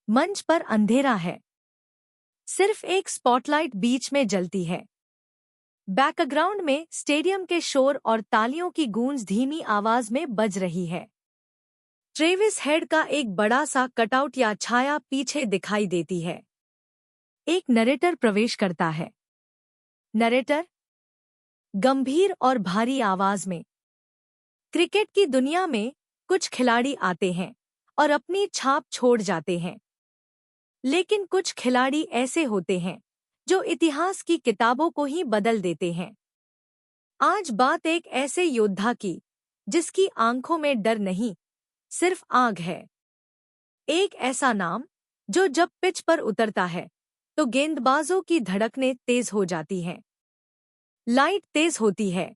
मंच पर अंधेरा है। सिर्फ एक स्पॉटलाइट बीच में जलती है। बैकग्राउंड में स्टेडियम के शोर और तालियों की गूंज धीमी आवाज में बज रही है। ट्रेविस हेड का एक बड़ा सा कटआउट या छाया पीछे दिखाई देती है। एक नरेटर प्रवेश करता है। नरेटर गंभीर और भारी आवाज में, क्रिकेट की दुनिया में कुछ खिलाड़ी आते हैं और अपनी छाप छोड़ जाते हैं, लेकिन कुछ खिलाड़ी ऐसे होते हैं जो इतिहास की किताबों को ही बदल देते हैं। आज बात एक ऐसे योद्धा की जिसकी आंखों में डर नहीं, सिर्फ आग है। एक ऐसा नाम जो जब पिच पर उतरता है तो गेंदबाजों की धड़कनें तेज हो जाती हैं। लाइट तेज होती है।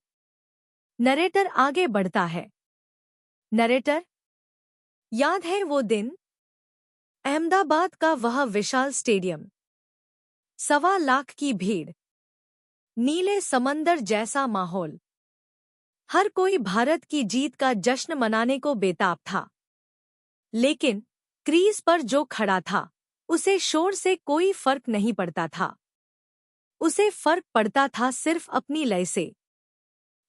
नरेटर आगे बढ़ता है। नरेटर, याद है वो दिन? अहमदाबाद का वह विशाल स्टेडियम, 1.25 लाख की भीड़, नीले समंदर जैसा माहौल। हर कोई भारत की जीत का जश्न मनाने को बेताब था। लेकिन क्रीज पर जो खड़ा था उसे शोर से कोई फर्क नहीं पड़ता था। उसे फर्क पड़ता था सिर्फ अपनी लय से।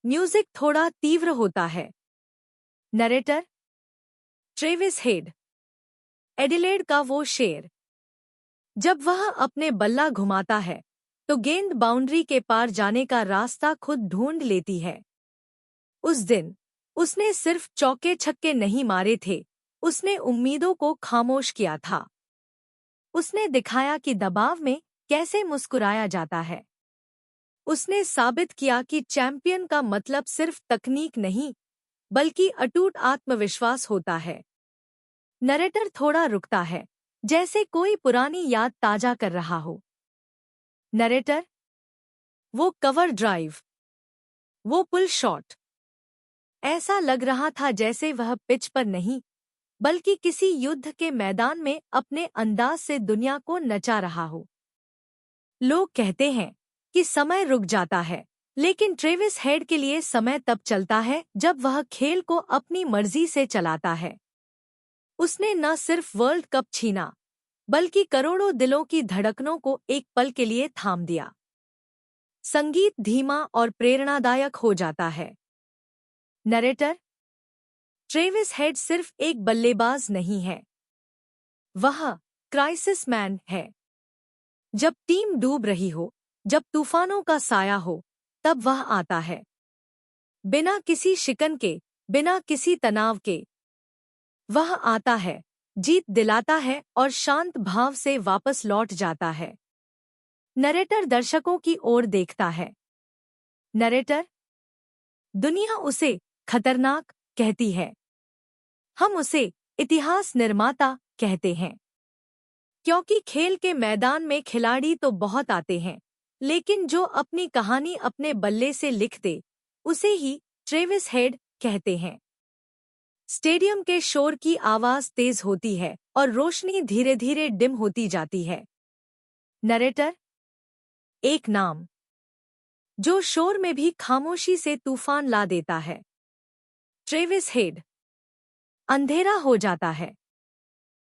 म्यूजिक थोड़ा तीव्र होता है। नरेटर ट्रेविस हेड, एडिलेड का वो शेर। जब वह अपने बल्ला घुमाता है तो गेंद बाउंड्री के पार जाने का रास्ता खुद ढूंढ लेती है। उस दिन उसने सिर्फ चौके छक्के नहीं मारे थे, उसने उम्मीदों को खामोश किया था। उसने दिखाया कि दबाव में कैसे मुस्कुराया जाता है। उसने साबित किया कि चैंपियन का मतलब सिर्फ तकनीक नहीं, बल्कि अटूट आत्मविश्वास होता है। नरेटर थोड़ा रुकता है, जैसे कोई पुरानी याद ताजा कर रहा हो। नरेटर, वो कवर ड्राइव, वो पुल शॉट। ऐसा लग रहा था जैसे वह पिच पर नहीं, बल्कि किसी युद्ध के मैदान में अपने अंदाज से दुनिया को नचा रहा हो। लोग कहते हैं कि समय रुक जाता है, लेकिन ट्रेविस हेड के लिए समय तब चलता है जब वह खेल को अपनी मर्जी से चलाता है। उसने न सिर्फ वर्ल्ड कप छीना, बल्कि करोड़ों दिलों की धड़कनों को एक पल के लिए थाम दिया। संगीत धीमा और प्रेरणादायक हो जाता है। नरेटर, ट्रेविस हेड सिर्फ एक बल्लेबाज नहीं है, वह क्राइसिस मैन है। जब टीम डूब रही हो, जब तूफानों का साया हो, तब वह आता है। बिना किसी शिकन के, बिना किसी तनाव के। वह आता है, जीत दिलाता है और शांत भाव से वापस लौट जाता है। नरेटर दर्शकों की ओर देखता है। नरेटर, दुनिया उसे खतरनाक कहती है, हम उसे इतिहास निर्माता कहते हैं। क्योंकि खेल के मैदान में खिलाड़ी तो बहुत आते हैं, लेकिन जो अपनी कहानी अपने बल्ले से लिख दे, उसे ही ट्रेविस हेड कहते हैं। स्टेडियम के शोर की आवाज तेज होती है और रोशनी धीरे धीरे डिम होती जाती है। नरेटर, एक नाम जो शोर में भी खामोशी से तूफान ला देता है। Travis head. अंधेरा हो जाता है।